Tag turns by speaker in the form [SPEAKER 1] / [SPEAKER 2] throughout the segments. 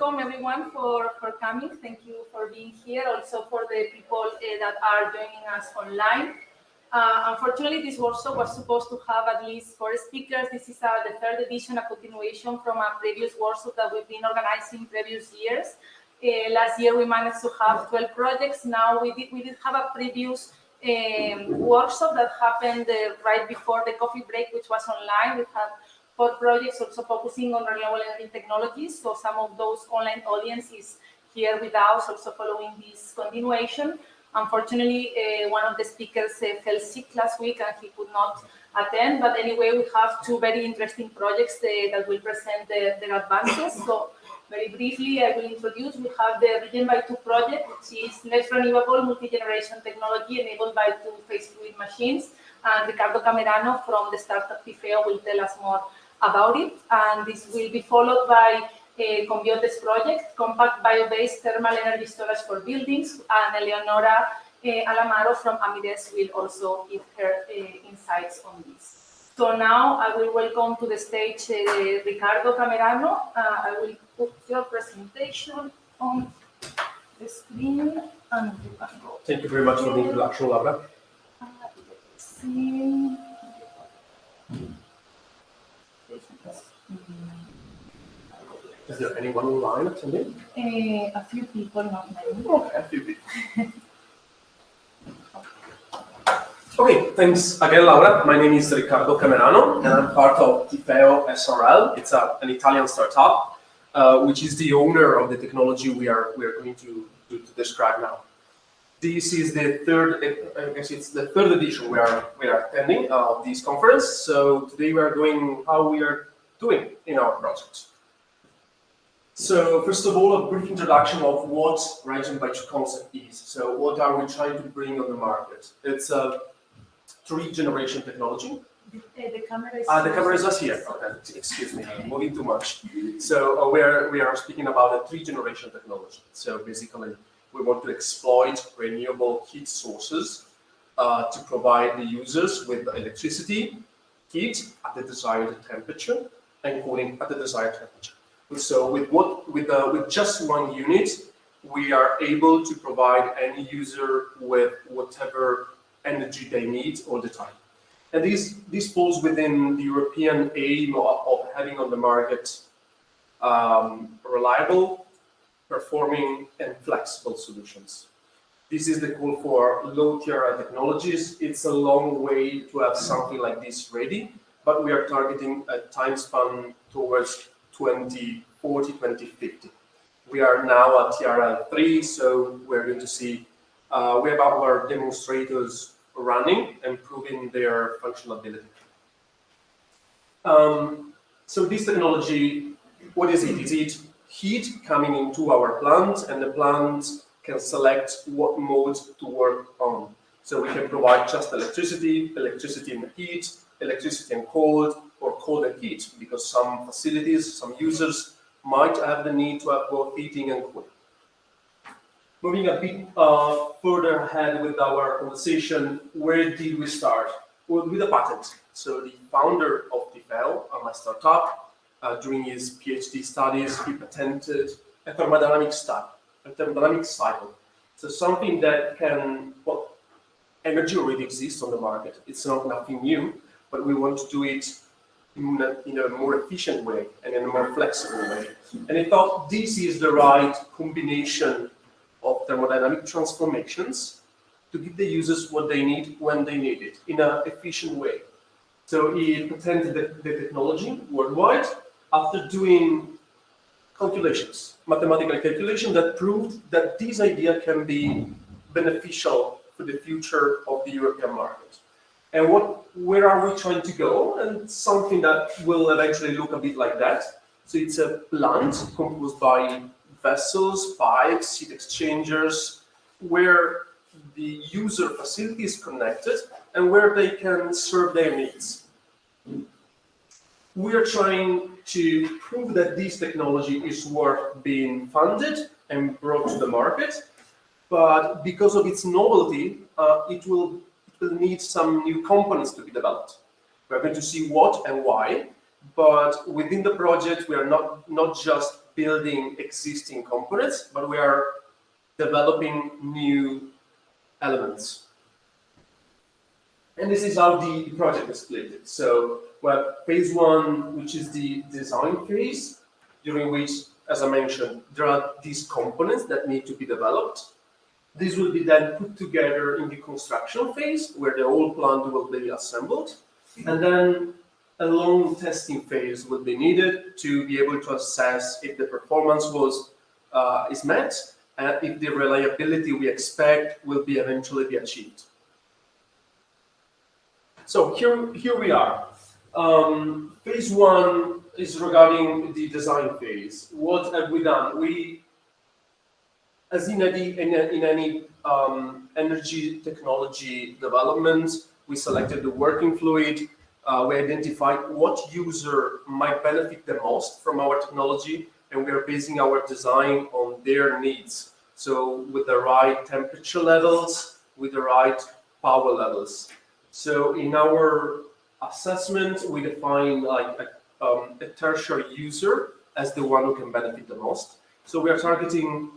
[SPEAKER 1] welcome everyone for coming. Thank you for being here. Also for the people that are joining us online. Unfortunately, this workshop was supposed to have at least 4 speakers. This is the 3rd edition, a continuation from a previous workshop that we've been organizing previous years. Last year we managed to have 12 projects. Now we did have a previous workshop that happened right before the coffee break, which was online. We had 4 projects also focusing on renewable energy technologies. So some of those online audience is here with us, also following this continuation. Unfortunately, one of the speakers fell sick last week and he could not attend. But anyway, we have 2 very interesting projects that will present their advances. So very briefly, I will introduce. We have the Region by 2 project, which is less renewable multi-generation technology enabled by 2 phase fluid machines. And Ricardo Camerano from the startup TFEO will tell us more about it. And this will be followed by Conbiote's project, compact bio-based thermal energy storage for buildings, and Eleonora Alamaro from Amides will also give her insights on this. So now I will welcome to the stage Ricardo Camerano. I will put your presentation on the screen and you can go.
[SPEAKER 2] Thank you very much for the introduction, Laura.
[SPEAKER 1] Let's see.
[SPEAKER 2] Is there anyone online attending?
[SPEAKER 1] A few people, not many.
[SPEAKER 2] Okay, a few people. Okay, thanks again, Laura. My name is Riccardo Camerano, and I'm part of TFEO SRL. It's an Italian startup, which is the owner of the technology we are going to describe now. This is the 3rd, I guess it's the 3rd edition we are attending of this conference. So today we are doing how we are doing in our project. So first of all, a brief introduction of what Region by 2 concept is. So what are we trying to bring on the market? It's a 3-generation technology.
[SPEAKER 1] The camera is
[SPEAKER 2] us here. Okay, excuse me, I'm moving too much. So we are speaking about a 3-generation technology. So basically, we want to exploit renewable heat sources to provide the users with electricity, heat at the desired temperature, and cooling at the desired temperature. So with just 1 unit, we are able to provide any user with whatever energy they need all the time. And this falls within the European aim of having on the market reliable, performing, and flexible solutions. This is the call for low TRL technologies. It's a long way to have something like this ready, but we are targeting a time span towards 2040, 2050. We are now at TRL 3, so we're going to see, we have our demonstrators running and proving their functionality. So this technology, what is it? Is it heat coming into our plant, and the plant can select what mode to work on? So we can provide just electricity and heat, electricity and cold, or cold and heat, because some facilities, some users might have the need to have both heating and cooling. Moving a bit further ahead with our conversation, where did we start? Well, with a patent. So the founder of TFEO, my startup, during his PhD studies, he patented a thermodynamic cycle. So something that can, well, energy already exists on the market. It's not nothing new, but we want to do it in a more efficient way and in a more flexible way. And I thought this is the right combination of thermodynamic transformations to give the users what they need when they need it in an efficient way. So he patented the technology worldwide after doing calculations, mathematical calculation that proved that this idea can be beneficial for the future of the European market. And where are we trying to go? And something that will eventually look a bit like that. So it's a plant composed by vessels, pipes, heat exchangers, where the user facility is connected and where they can serve their needs. We are trying to prove that this technology is worth being funded and brought to the market, but because of its novelty, it will need some new components to be developed. We're going to see what and why, but within the project, we are not just building existing components, but we are developing new elements. And this is how the project is split. So we have phase one, which is the design phase, during which, as I mentioned, there are these components that need to be developed. This will be then put together in the construction phase, where the whole plant will be assembled. And then a long testing phase will be needed to be able to assess if the performance is met and if the reliability we expect will be eventually be achieved. So here we are. Phase one is regarding the design phase. What have we done? As in any energy technology development, we selected the working fluid. We identified what user might benefit the most from our technology, and we are basing our design on their needs. So with the right temperature levels, with the right power levels. So in our assessment, we define like a tertiary user as the one who can benefit the most. So we are targeting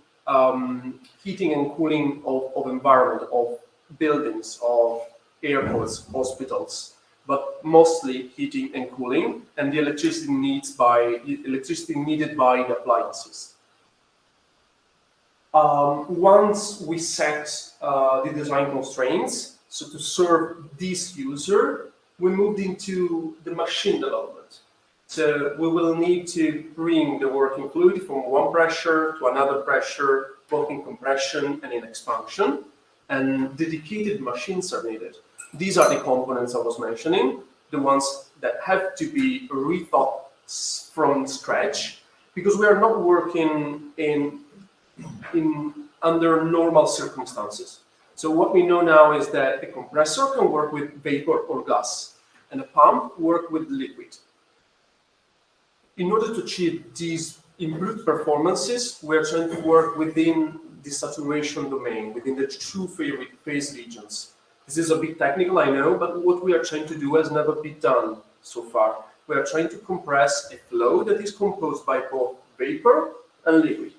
[SPEAKER 2] heating and cooling of environment, of buildings, of airports, hospitals, but mostly heating and cooling, and the electricity needed by the appliances. Once we set the design constraints, so to serve this user, we moved into the machine development. So we will need to bring the working fluid from one pressure to another pressure, both in compression and in expansion, and dedicated machines are needed. These are the components I was mentioning, the ones that have to be rethought from scratch, because we are not working under normal circumstances. So what we know now is that a compressor can work with vapor or gas, and a pump work with liquid. In order to achieve these improved performances, we are trying to work within the saturation domain, within the two phase regions. This is a bit technical, I know, but what we are trying to do has never been done so far. We are trying to compress a flow that is composed by both vapor and liquid.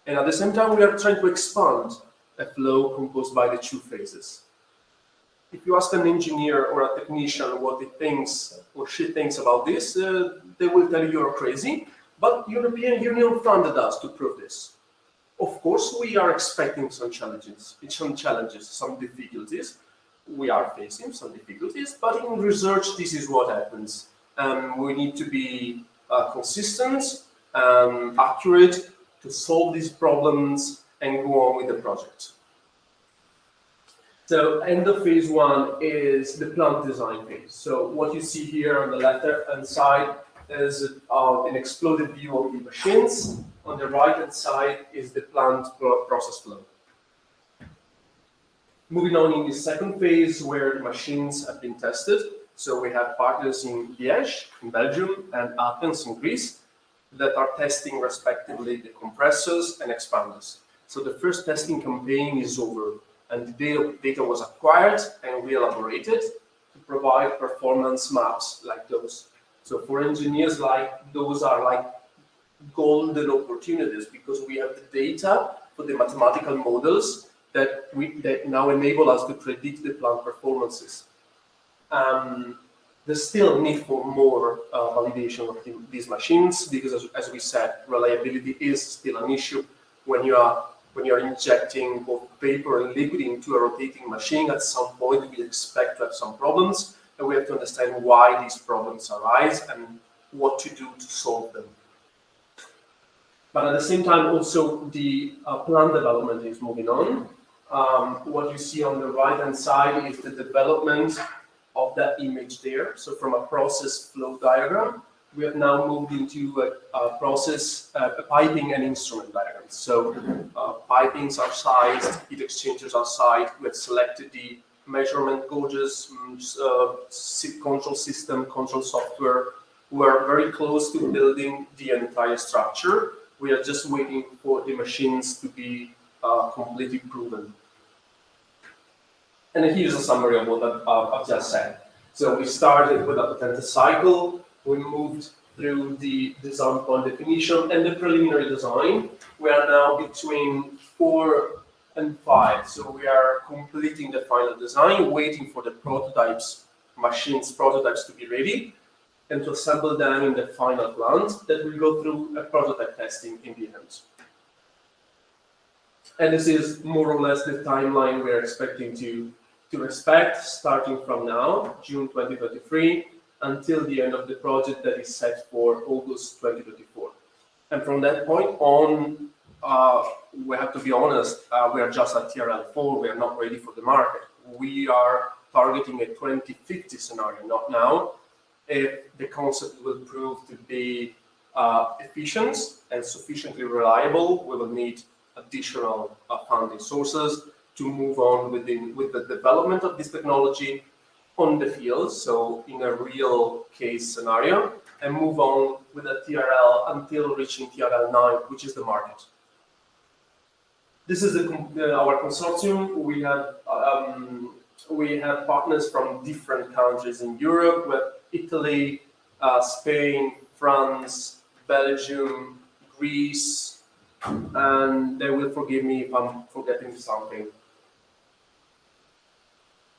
[SPEAKER 2] And at the same time, we are trying to expand a flow composed by the two phases. If you ask an engineer or a technician what he thinks or she thinks about this, they will tell you you're crazy, but European Union funded us to prove this. Of course, we are expecting some challenges, some difficulties. We are facing some difficulties, but in research, this is what happens. We need to be consistent, accurate to solve these problems and go on with the project. So end of phase one is the plant design phase. So what you see here on the left-hand side is an exploded view of the machines. On the right-hand side is the plant process flow. Moving on in the second phase where the machines have been tested. So we have partners in Liège, in Belgium, and Athens in Greece that are testing respectively the compressors and expanders. So the first testing campaign is over, and the data was acquired and re-elaborated to provide performance maps like those. So for engineers, those are like golden opportunities because we have the data for the mathematical models that now enable us to predict the plant performances. There's still need for more validation of these machines because, as we said, reliability is still an issue when you are injecting both vapor and liquid into a rotating machine. At some point, we expect to have some problems, and we have to understand why these problems arise and what to do to solve them. But at the same time, also the plant development is moving on. What you see on the right-hand side is the development of that image there. So from a process flow diagram, we have now moved into a process, piping and instrument diagrams. So pipings are sized, heat exchangers are sized. We have selected the measurement gauges, control system, control software. We are very close to building the entire structure. We are just waiting for the machines to be completely proven. And here's a summary of what I've just said. So we started with a patented cycle. We moved through the design plan definition and the preliminary design. We are now between 4 and 5, so we are completing the final design, waiting for the prototypes to be ready, and to assemble them in the final plant that will go through a prototype testing in the end. And this is more or less the timeline we're expecting to respect, starting from now, June 2023, until the end of the project that is set for August 2024. And from that point on, we have to be honest, we are just at TRL 4, we are not ready for the market. We are targeting a 2050 scenario, not now. If the concept will prove to be efficient and sufficiently reliable, we will need additional funding sources to move on with the development of this technology on the field, so in a real case scenario, and move on with a TRL until reaching TRL 9, which is the market. This is our consortium. We have partners from different countries in Europe, with Italy, Spain, France, Belgium, Greece, and they will forgive me if I'm forgetting something.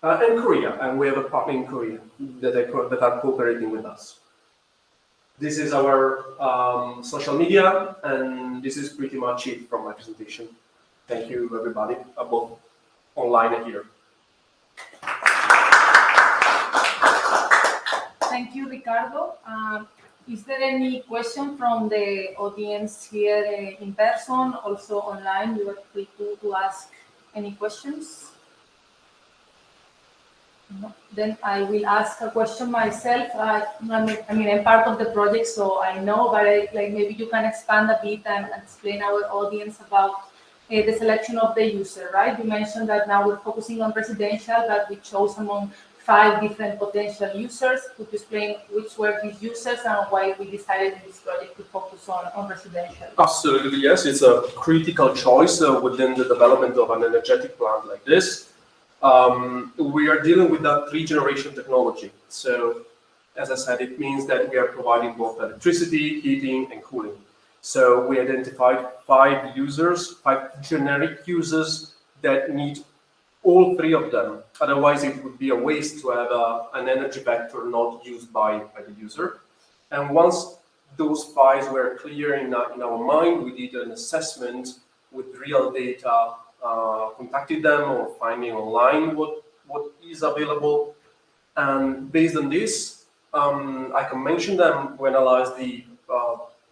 [SPEAKER 2] And Korea, and we have a partner in Korea that are cooperating with us. This is our social media, and this is pretty much it from my presentation. Thank you, everybody, both online and here.
[SPEAKER 1] Thank you, Ricardo. Is there any question from the audience here in person, also online? You are free to ask any questions. No. Then I will ask a question myself. I'm part of the project, so I know, but maybe you can expand a bit and explain our audience about the selection of the user, right? You mentioned that now we're focusing on residential, that we chose among 5 different potential users. Could you explain which were these users and why we decided in this project to focus on residential?
[SPEAKER 2] Absolutely, yes. It's a critical choice within the development of an energetic plant like this. We are dealing with that 3-generation technology. So, as I said, it means that we are providing both electricity, heating, and cooling. So we identified 5 users, 5 generic users that need all 3 of them. Otherwise, it would be a waste to have an energy vector not used by the user. And once those 5 were clear in our mind, we did an assessment with real data, contacted them or finding online what is available. And based on this, I can mention them, we analyze the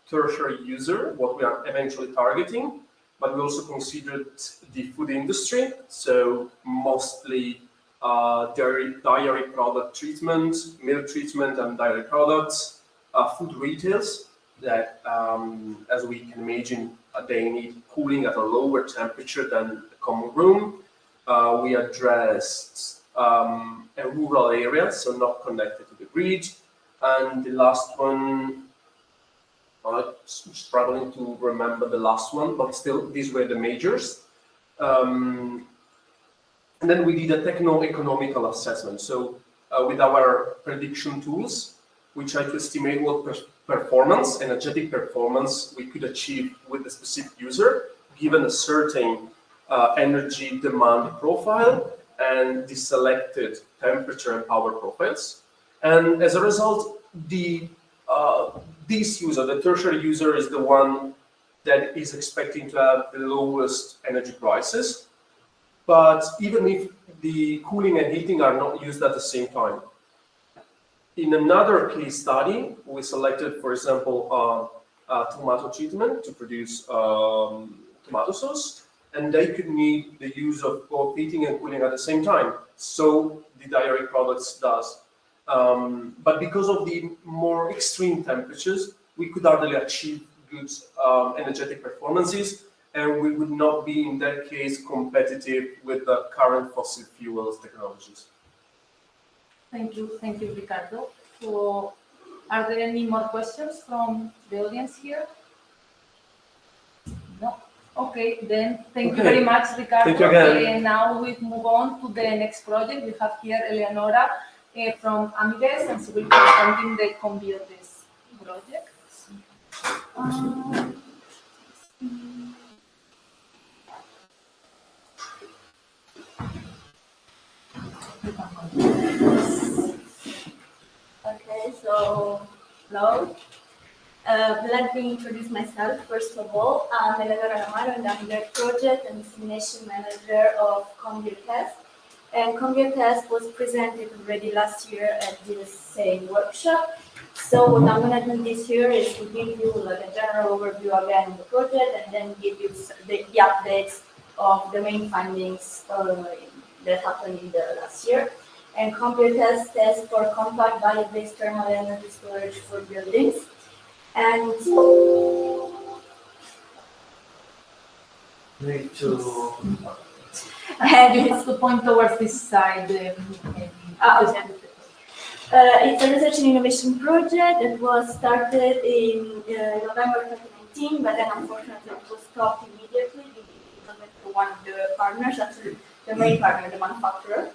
[SPEAKER 2] tertiary user, what we are eventually targeting, but we also considered the food industry, so mostly dairy product treatment, milk treatment and dairy products, food retails that, as we can imagine, they need cooling at a lower temperature than the common room. We addressed a rural area, so not connected to the grid. And the last one, I'm struggling to remember the last one, but still, these were the majors. And then we did a techno-economical assessment. So with our prediction tools, we tried to estimate what performance, energetic performance, we could achieve with a specific user, given a certain energy demand profile and the selected temperature and power profiles. And as a result, this user, the tertiary user, is the one that is expecting to have the lowest energy prices. But even if the cooling and heating are not used at the same time. In another case study, we selected, for example, tomato treatment to produce tomato sauce, and they could need the use of both heating and cooling at the same time. So the dairy products does. But because of the more extreme temperatures, we could hardly achieve good energetic performances, and we would not be, in that case, competitive with the current fossil fuels technologies.
[SPEAKER 1] Thank you, Ricardo. So, are there any more questions from the audience here? No. Okay, then thank you very much, Ricardo.
[SPEAKER 2] Thank you again.
[SPEAKER 1] And now we move on to the next project. We have here Eleonora from Amides, and she will be presenting the Conviotes. projects.
[SPEAKER 3] Okay, so hello. Let me introduce myself first of all. I'm Eleonora Amaro and I'm the project and destination manager of CombiTest. And CombiTest was presented already last year at this same workshop. So what I'm going to do this year is to give you like a general overview again of the project and then give you the updates of the main findings that happened in the last year. And CombiTest tests for compact bio-based thermal energy storage for buildings. And
[SPEAKER 2] Need to.
[SPEAKER 1] And you have to point towards this side.
[SPEAKER 3] Okay. It's a research and innovation project that was started in November 2019, but then unfortunately it was stopped immediately because of one of the partners, actually the main partner, the manufacturer.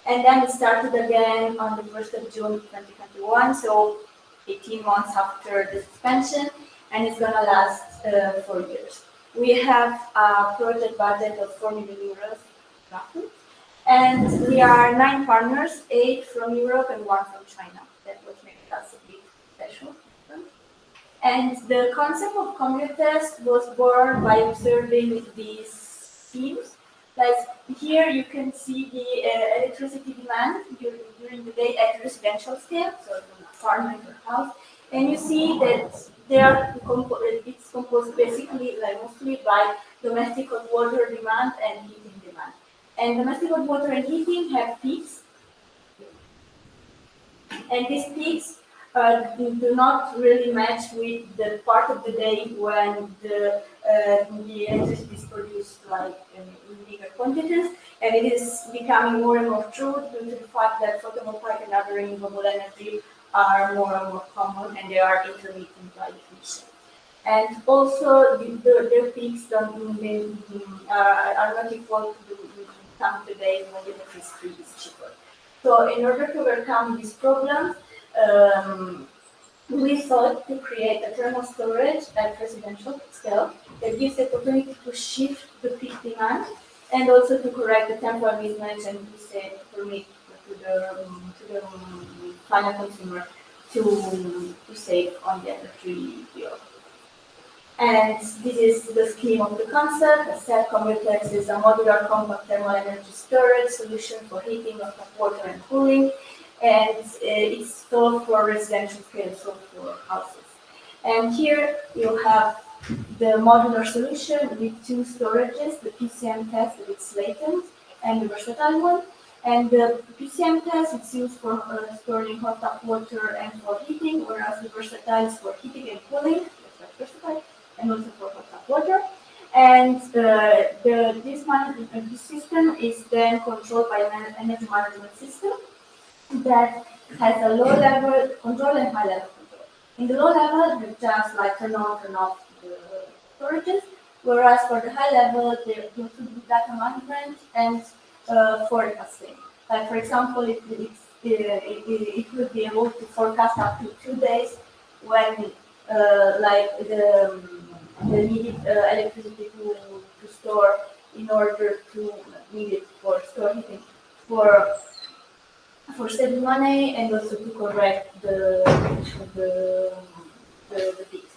[SPEAKER 3] And then it started again on the 1st of June 2021, so 18 months after the suspension, and it's going to last 4 years. We have a project budget of 4 million euros, roughly, and we are 9 partners, 8 from Europe and 1 from China. That would make us a bit special. And the concept of CombiTest was born by observing these themes. Like here you can see the electricity demand during the day at residential scale, so an apartment or house, and you see that it's composed basically like mostly by domestic hot water demand and heating demand. And domestic hot water and heating have peaks, and these peaks do not really match with the part of the day when the electricity is produced like in bigger quantities, and it is becoming more and more true due to the fact that photovoltaic and other renewable energy are more and more common and they are intermittent by definition. And also their peaks are not equal to the time of the day when the electricity is cheaper. So in order to overcome these problems, we thought to create a thermal storage at residential scale that gives the opportunity to shift the peak demand and also to correct the temporal mismatch and to permit to the final consumer to save on the electricity bill. And this is the scheme of the concept. As said, CombiTest is a modular compact thermal energy storage solution for heating of hot water and cooling. And it's sold for residential scale, so for houses. And here you have the modular solution with 2 storages, the PCM test that it's latent and the versatile one. And the PCM test is used for storing hot tap water and for heating, whereas the versatile is for heating and cooling, that's versatile, and also for hot tap water. And this system is then controlled by an energy management system that has a low level control and high level control. In the low level, you just like turn on, turn off the storages, whereas for the high level, there you have to do data management and forecasting. Like for example, it would be able to forecast up to 2 days when like the needed electricity to store in order to need it for store heating for saving money and also to correct the peaks.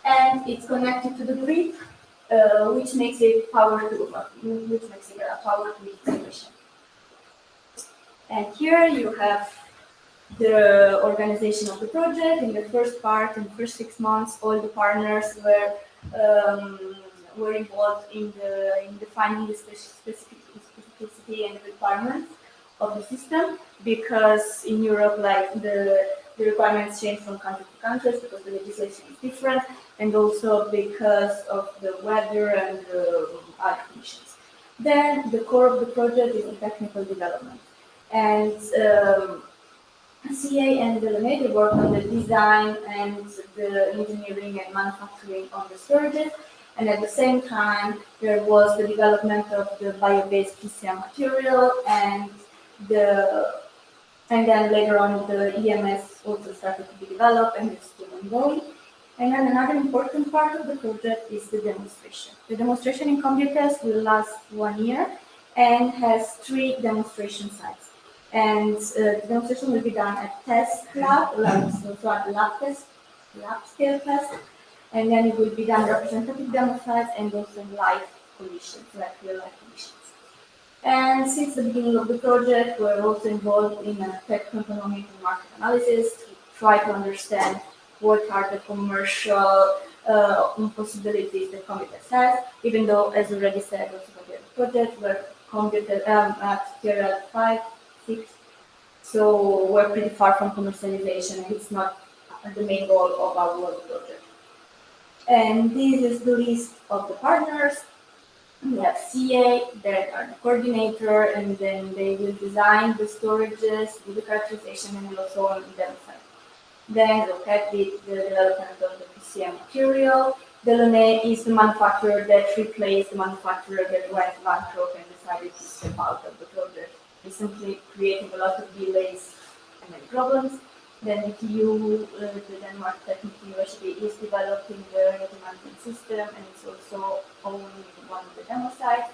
[SPEAKER 3] And it's connected to the grid, which makes it power to a power to installation. And here you have the organization of the project. In the first part, in the first 6 months, all the partners were involved in defining the specificity and requirements of the system, because in Europe, like the requirements change from country to country because the legislation is different, and also because of the weather and the other conditions. Then the core of the project is the technical development, and CA and LMA work on the design and the engineering and manufacturing of the storages, and at the same time there was the development of the bio-based PCM material and the And then later on, the EMS also started to be developed and it's still ongoing. And then another important part of the project is the demonstration. The demonstration in Computex will last 1 year and has 3 demonstration sites. And the demonstration will be done at test lab, so at lab scale test, and then it will be done representative demo sites and also in live conditions, like real life conditions. And since the beginning of the project, we're also involved in a tech-economic and market analysis to try to understand what are the commercial possibilities that Computex has, even though, as already said, also for the project, we're at TRL 5, 6, so we're pretty far from commercialization, and it's not the main goal of our work project. And this is the list of the partners. We have CA, that are the coordinator, and then they will design the storages, do the characterization, and will also on the demo side. Then look at the development of the PCM material. Delaunay is the manufacturer that replaced the manufacturer that went bankrupt and decided to step out of the project, recently creating a lot of delays and many problems. Then DTU, the Denmark Technical University, is developing the energy management system, and it's also owning one of the demo sites.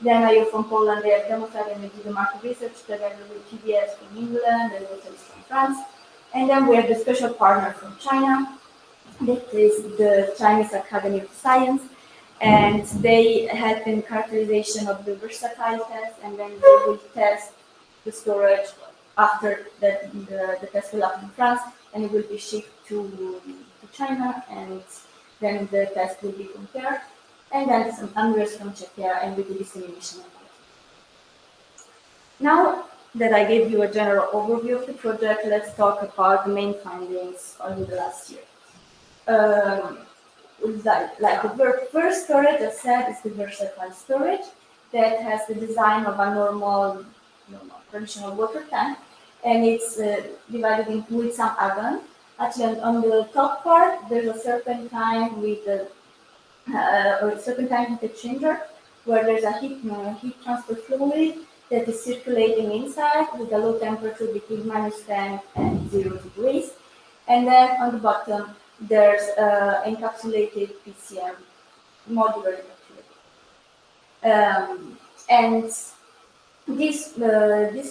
[SPEAKER 3] Then I from Poland, they have demo site, and they do the market research together with TBS from England and also from France. And then we have the special partner from China, that is the Chinese Academy of Science, and they had the characterization of the versatile test, and then they will test the storage after the test will happen in France, and it will be shipped to China, and then the test will be compared, and then some Andres from Czechia, and we do dissemination. Now that I gave you a general overview of the project, let's talk about the main findings over the last year. The first storage, as said, is the versatile storage that has the design of a normal traditional water tank, and it's divided with some add-on. Actually, on the top part, there's a serpentine with a serpentine heat exchanger, where there's a heat transfer fluid that is circulating inside with a low temperature between -10 and 0 degrees. And then on the bottom, there's encapsulated PCM, modular encapsulated. And this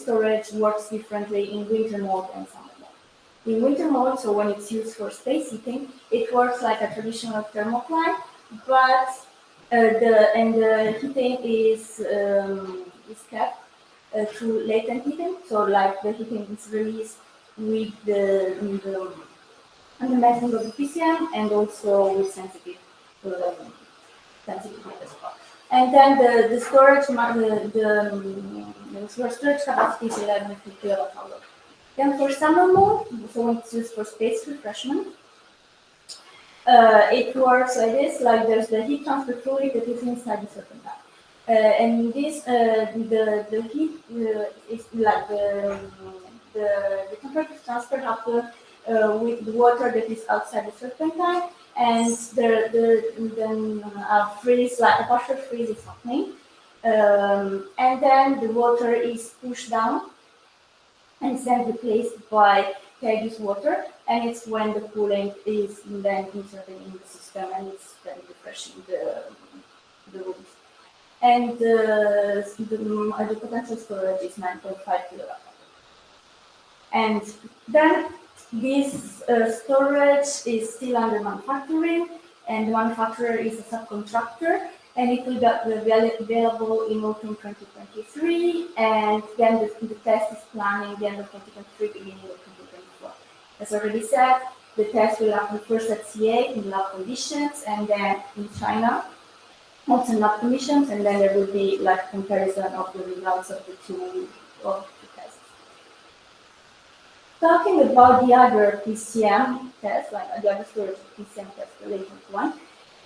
[SPEAKER 3] storage works differently in winter mode and summer mode. In winter mode, so when it's used for space heating, it works like a traditional thermocline, but the heating is kept through latent heating. So like the heating is released with the melting of the PCM and also with sensitive as well. And then the storage capacity is 11 kilowatt-hour. Then for summer mode, so when it's used for space refreshment, it works like this: like there's the heat transfer fluid that is inside the serpentine, and this the heat is like the temperature transfer happens with the water that is outside the serpentine, and then a freeze, like a partial freeze, is happening, and then the water is pushed down and then replaced by Kyrgyz water, and it's when the coolant is then inserted in the system, and it's then refreshing the rooms. And the potential storage is 9.5 kilowatt. And then this storage is still under manufacturing, and the manufacturer is a subcontractor, and it will be available in autumn 2023, and then the test is planning the end of 2023, beginning of 2024. As already said, the test will happen first at CA in lab conditions, and then in China, also in lab conditions, and then there will be like comparison of the results of the two tests. Talking about the other PCM test, like the other storage PCM test related to one,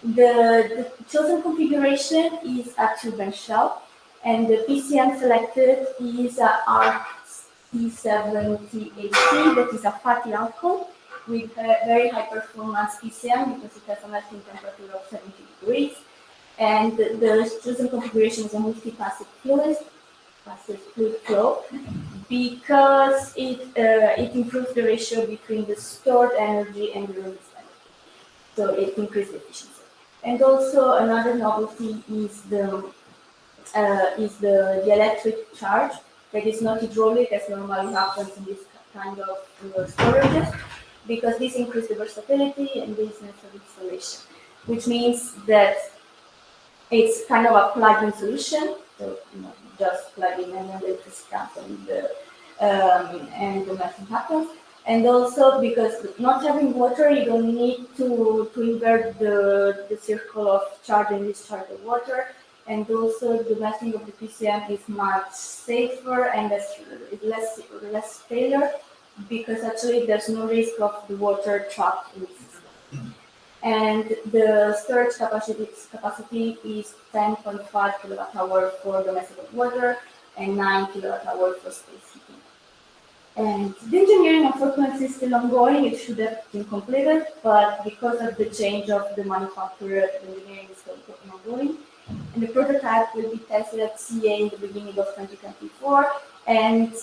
[SPEAKER 3] the chosen configuration is actually bench shell, and the PCM selected is a RC70AC, that is a fatty alcohol with a very high performance PCM because it has a melting temperature of 70 degrees. And the chosen configuration is a multi-passive fluid passes fluid flow because it improves the ratio between the stored energy and the released energy. So it increases efficiency. And also another novelty is the electric charge that is not hydraulic as normally happens in this kind of storages, because this increases the versatility and the easiness of installation, which means that it's kind of a plug-in solution, so just plug in and the electricity comes and the nothing happens. And also because not having water, you don't need to invert the circle of charge and discharge of water. And also the melting of the PCM is much safer and less failure, because actually there's no risk of the water trapped in the system. And the storage capacity is 10.5 kilowatt-hour for domestic water and 9 kilowatt-hour for space heating. And the engineering, unfortunately, is still ongoing. It should have been completed, but because of the change of the manufacturer, the engineering is still ongoing. And the prototype will be tested at CA in the beginning of 2024. And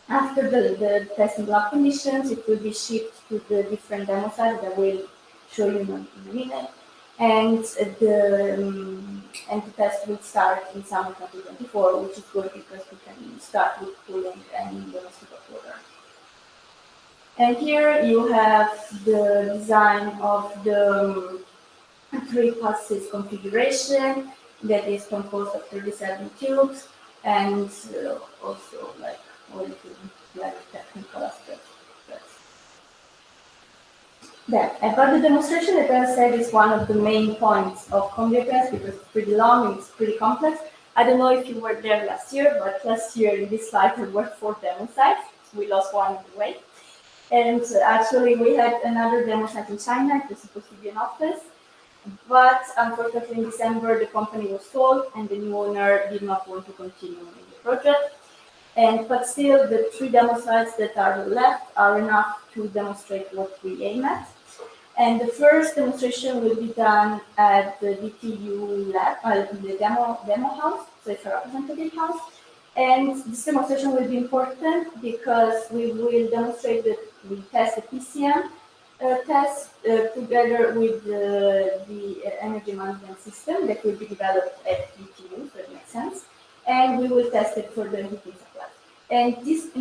[SPEAKER 3] after the testing lab conditions, it will be shipped to the different demo sites that I will show you in a minute. And the test will start in summer 2024, which is good because we can start with cooling and domestic water. And here you have the design of the 3 passes configuration that is composed of 37 tubes, and also like all the technical aspects. Then, about the demonstration, that I said is one of the main points of CombiTest because it's pretty long and it's pretty complex. I don't know if you were there last year, but last year in this slide there were 4 demo sites. We lost one on the way. And actually we had another demo site in China. It was supposed to be an office. But unfortunately in December the company was sold and the new owner did not want to continue in the project. But still the 3 demo sites that are left are enough to demonstrate what we aim at. And the first demonstration will be done at the DTU lab, the demo house, so it's a representative house. And this demonstration will be important because we will demonstrate that we test the PCM test together with the energy management system that will be developed at DTU, so it makes sense. And we will test it for the heating supply. And this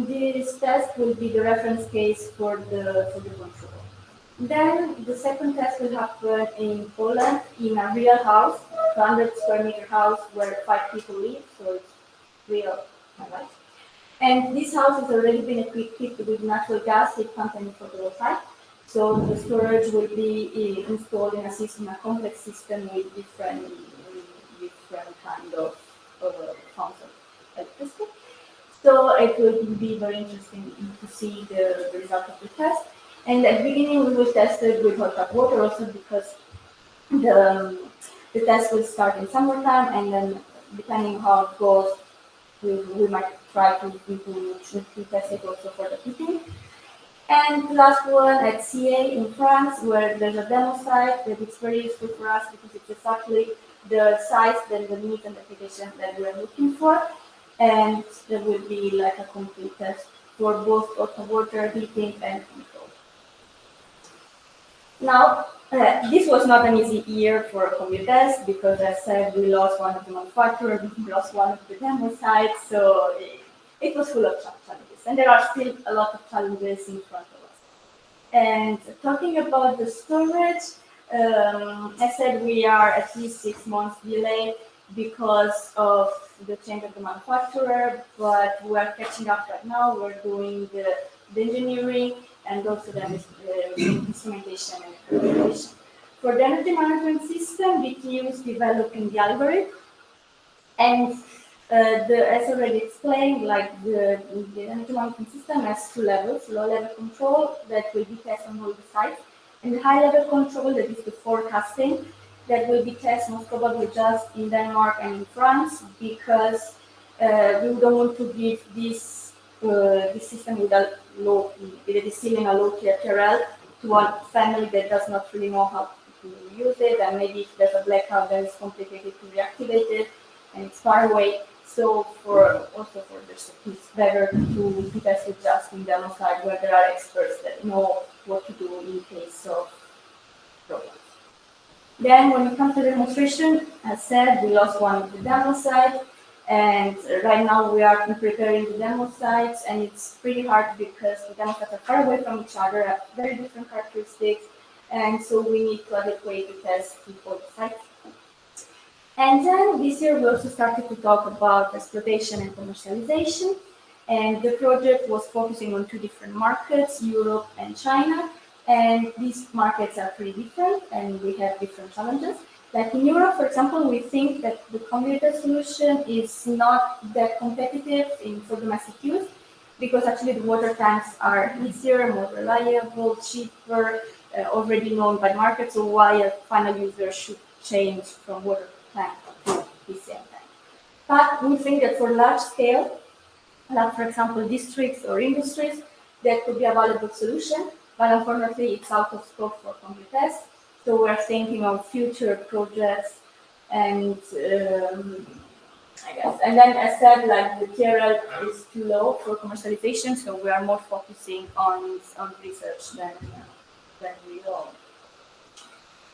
[SPEAKER 3] test will be the reference case for the control. Then the second test will happen in Poland in a real house, 200 square meter house where 5 people live, so it's real, right? And this house has already been equipped with natural gas heat pump and photovoltaic. So the storage will be installed in a complex system with different kind of forms of electricity. So it will be very interesting to see the result of the test. And at the beginning, we will test it with hot tap water also because the test will start in summertime, and then depending how it goes, we might try to test it also for the heating. And the last one at CA in France, where there's a demo site that is very useful for us because it's exactly the size and the needs and application that we are looking for. And there will be like a complete test for both water, heating, and control. Now, this was not an easy year for CombiTest because, as I said, we lost one of the manufacturers, we lost one of the demo sites, so it was full of challenges. And there are still a lot of challenges in front of us. And talking about the storage, I said we are at least 6 months delayed because of the change of the manufacturer, but we are catching up right now. We're doing the engineering and also the instrumentation and implementation. For the energy management system, BTU is developing the algorithm, and as already explained, like the energy management system has 2 levels: low-level control that will be tested on all the sites, and the high-level control that is the forecasting that will be tested most probably just in Denmark and in France, because we don't want to give this system with a still in a low TRL to a family that does not really know how to use it, and maybe if there's a blackout, then it's complicated to reactivate it, and it's far away. So for this, it's better to test it just in demo site where there are experts that know what to do in case of problems. Then when it comes to demonstration, as said, we lost one of the demo sites, and right now we are preparing the demo sites, and it's pretty hard because the demo sites are far away from each other, have very different characteristics, and so we need to adequately test both sites. And then this year we also started to talk about exploitation and commercialization, and the project was focusing on two different markets, Europe and China. And these markets are pretty different, and we have different challenges. Like in Europe, for example, we think that the computer solution is not that competitive for domestic use, because actually the water tanks are easier, more reliable, cheaper, already known by market. So why a final user should change from water tank to PCM tank? But we think that for large scale, like for example districts or industries, that could be a valuable solution. But unfortunately, it's out of scope for Computex. So we're thinking of future projects, and I guess. And then, as said, like the TRL is too low for commercialization, so we are more focusing on research than we know.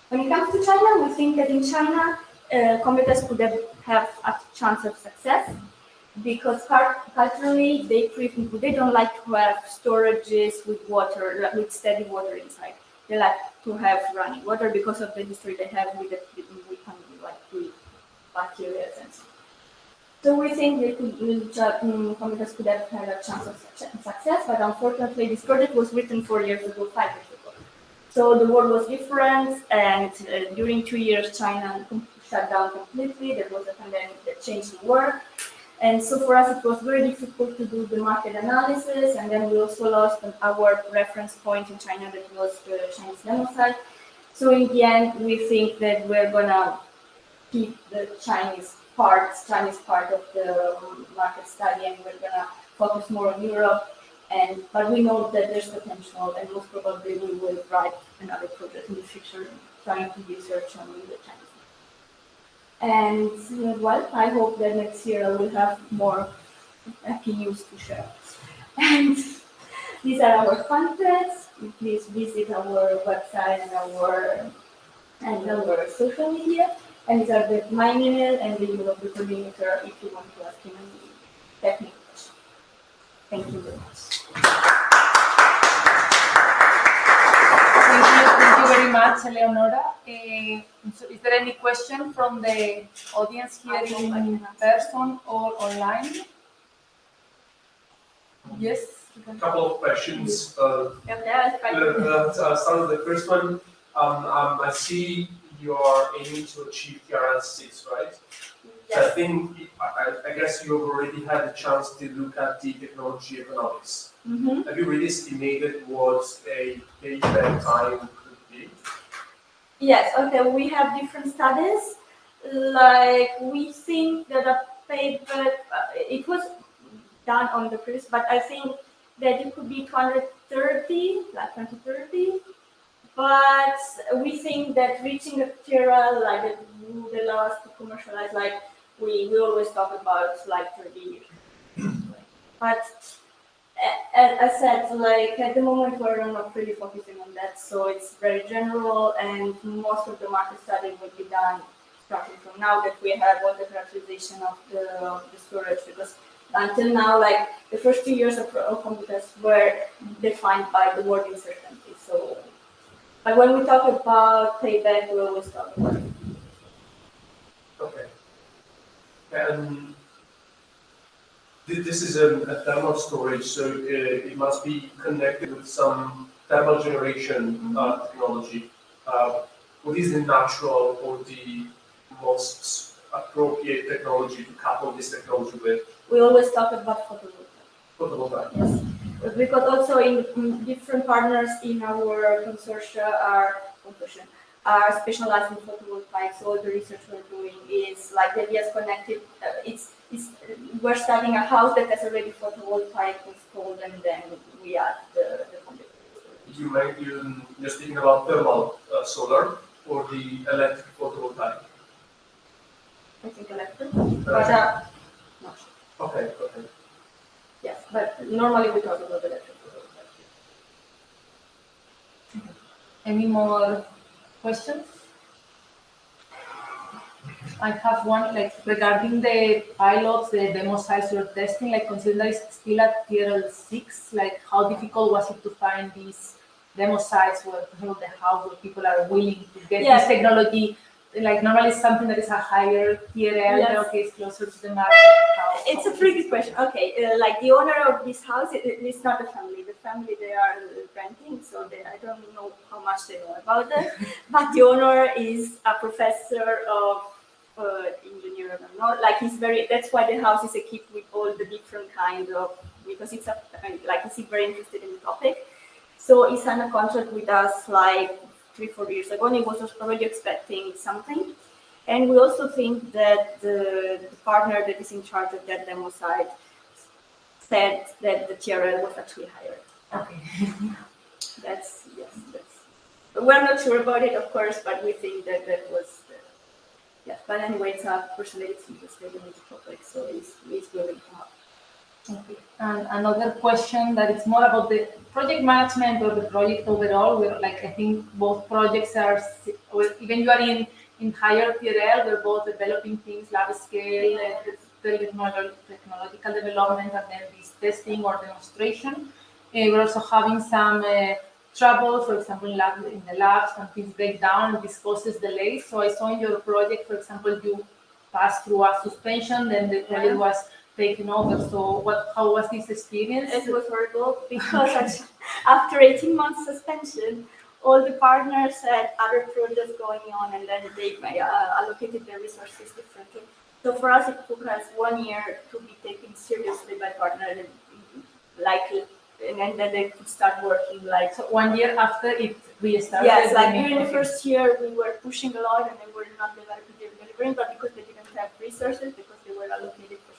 [SPEAKER 3] When it comes to China, we think that in China, Computex could have a chance of success, because culturally they don't like to have storages with water, with steady water inside. They like to have running water because of the history they have with bacteria and so on. So we think Computex could have had a chance of success, but unfortunately this project was written 4 years ago, 5 years ago. So the world was different, and during 2 years China shut down completely. There was a pandemic that changed the world. And so for us, it was very difficult to do the market analysis, and then we also lost our reference point in China, that was the Chinese demo site. So in the end, we think that we're gonna keep the Chinese part of the market study, and we're gonna focus more on Europe. But we know that there's potential, and most probably we will write another project in the future trying to research on the Chinese. And well, I hope that next year I will have more happy news to share. And these are our contacts. Please visit our website and our social media. And these are my email and the email of the coordinator if you want to ask him any technical question. Thank you very much.
[SPEAKER 1] Thank you very much, Eleonora. So is there any question from the audience here in person or online? Yes?
[SPEAKER 2] A couple of questions.
[SPEAKER 3] Okay, I'll try to.
[SPEAKER 2] Start with the first one. I see you are aiming to achieve TRL 6, right?
[SPEAKER 3] Yes.
[SPEAKER 2] I guess you have already had a chance to look at the technology economics.
[SPEAKER 3] Mm-hmm.
[SPEAKER 2] Have you really estimated what a payback time could be?
[SPEAKER 3] Yes, okay, we have different studies. Like, we think that a payback, it was done on the previous, but I think that it could be 2030, like 2030. But we think that reaching a TRL, like the last to commercialize, like we always talk about like 30 years. But as I said, like at the moment we're not really focusing on that, so it's very general, and most of the market study will be done starting from now that we have all the characterization of the storage, because until now, like the first 2 years of Computex were defined by the word uncertainty. So, but when we talk about payback, we always talk about it.
[SPEAKER 2] Okay. And this is a thermal storage, so it must be connected with some thermal generation technology. What is the natural or the most appropriate technology to couple this technology with?
[SPEAKER 3] We always talk about photovoltaic.
[SPEAKER 2] Photovoltaic.
[SPEAKER 3] Yes, because also in different partners in our consortia are specialized in photovoltaic. So all the research we're doing is like the ideas connected. We're studying a house that has already photovoltaic installed, and then we add the computer.
[SPEAKER 2] You're speaking about thermal solar or the electric photovoltaic?
[SPEAKER 3] I think electric, but not normally we talk about electric.
[SPEAKER 1] Any more questions? I have one, like, regarding the pilots, the demo sites you're testing, like, consider it's still at TRL 6, like, how difficult was it to find these demo sites where, the house where people are willing to get this technology? Like, normally it's something that is a higher TRL, okay, it's closer to the market.
[SPEAKER 3] It's a pretty good question. Okay, like the owner of this house, it's not a family. The family, they are renting, so I don't know how much they know about that. But the owner is a professor of engineering. Like that's why the house is equipped with all the different kind of, because he's very interested in the topic. So he signed a contract with us like 3-4 years ago, and he was already expecting something. And we also think that the partner that is in charge of that demo site said that the TRL was actually higher.
[SPEAKER 1] Okay.
[SPEAKER 3] That's. We're not sure about it, of course, but we think that was. But anyway, it's a person that is interested in the topic, so he's willing to help.
[SPEAKER 1] Okay. And another question that is more about the project management or the project overall. We're like, I think both projects are, even you are in higher TRL, we're both developing things, lab scale, technological development, and then this testing or demonstration. We're also having some trouble, for example, in the labs, when things break down, and this causes delays. So I saw in your project, for example, you passed through a suspension, then the project was taken over. So how was this experience?
[SPEAKER 3] It was horrible because after 18 months suspension, all the partners had other projects going on, and then they allocated their resources differently. So for us, it took us 1 year to be taken seriously by partners, and then they could start working. Like,
[SPEAKER 1] so 1 year after it restarted.
[SPEAKER 3] Yes, like during the first year, we were pushing a lot, and they were not delivering, but because they didn't have resources, because they were allocated for.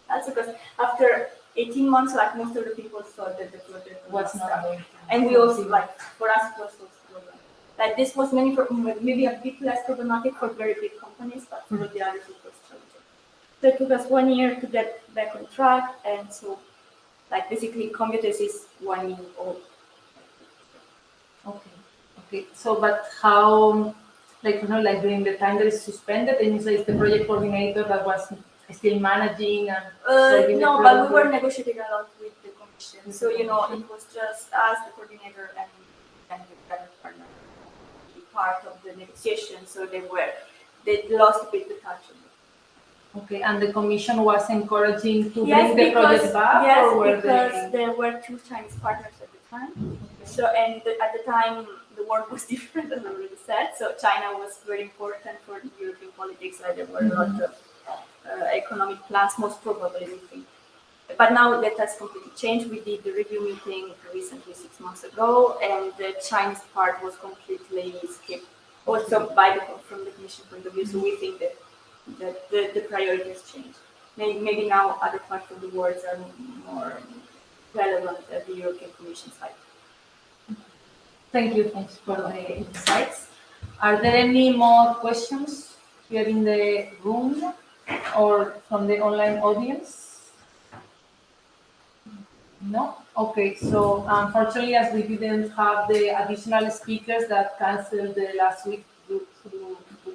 [SPEAKER 3] That's because after 18 months, like, most of the people thought that the project was not going. And we also, like, for us, it was also problem. Like, this was maybe a bit less problematic for very big companies, but for the others, it was challenging. So it took us 1 year to get back on track, and so, like, basically, Commutus is 1 year old.
[SPEAKER 1] Okay. So, but how, like, during the time that it's suspended, and you say it's the project coordinator that was still managing and
[SPEAKER 3] no, but we were negotiating a lot with the commission. So, it was just us, the coordinator, and the partner, part of the negotiation. So they lost a bit the touch of it.
[SPEAKER 1] Okay, and the commission was encouraging to bring the project back?
[SPEAKER 3] Yes,
[SPEAKER 1] or
[SPEAKER 3] because there were 2 Chinese partners at the time. Okay. So, and at the time, the world was different, as I already said. So China was very important for the European politics. Like, there were a lot of economic plans, most probably, we think. But now that has completely changed. We did the review meeting recently, 6 months ago, and the Chinese part was completely skipped, also from the commission point of view. So we think that the priorities changed. Maybe now other parts of the world are more relevant at the European Commission side.
[SPEAKER 1] Thank you. Thanks for the insights. Are there any more questions here in the room or from the online audience? No? Okay, so unfortunately, as we didn't have the additional speakers that canceled the last week due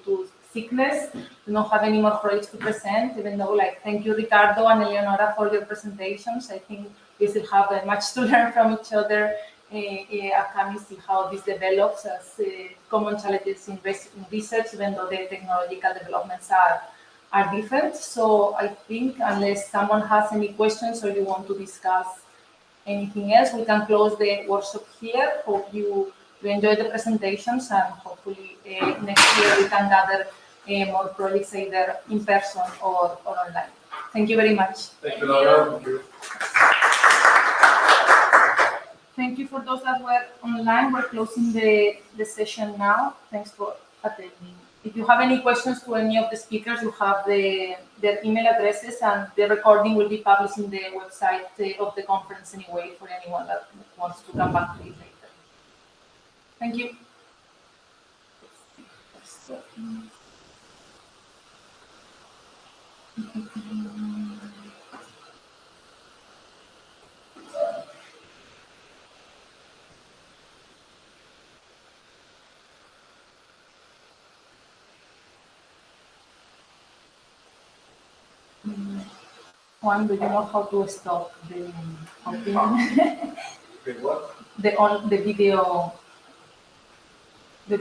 [SPEAKER 1] to sickness, we don't have any more projects to present, even though, like, thank you, Ricardo and Eleonora, for your presentations. I think we still have much to learn from each other, upcoming, see how this develops as common challenges in research, even though the technological developments are different. So I think, unless someone has any questions or you want to discuss anything else, we can close the workshop here. Hope you enjoyed the presentations, and hopefully next year we can gather more projects either in person or online. Thank you very much.
[SPEAKER 2] Thank you, Laura. Thank you.
[SPEAKER 1] Thank you for those that were online. We're closing the session now. Thanks for attending. If you have any questions to any of the speakers, you have their email addresses, and the recording will be published in the website of the conference anyway for anyone that wants to come back to it later. Thank you. Juan, do you know how to stop the
[SPEAKER 4] The what?
[SPEAKER 1] the video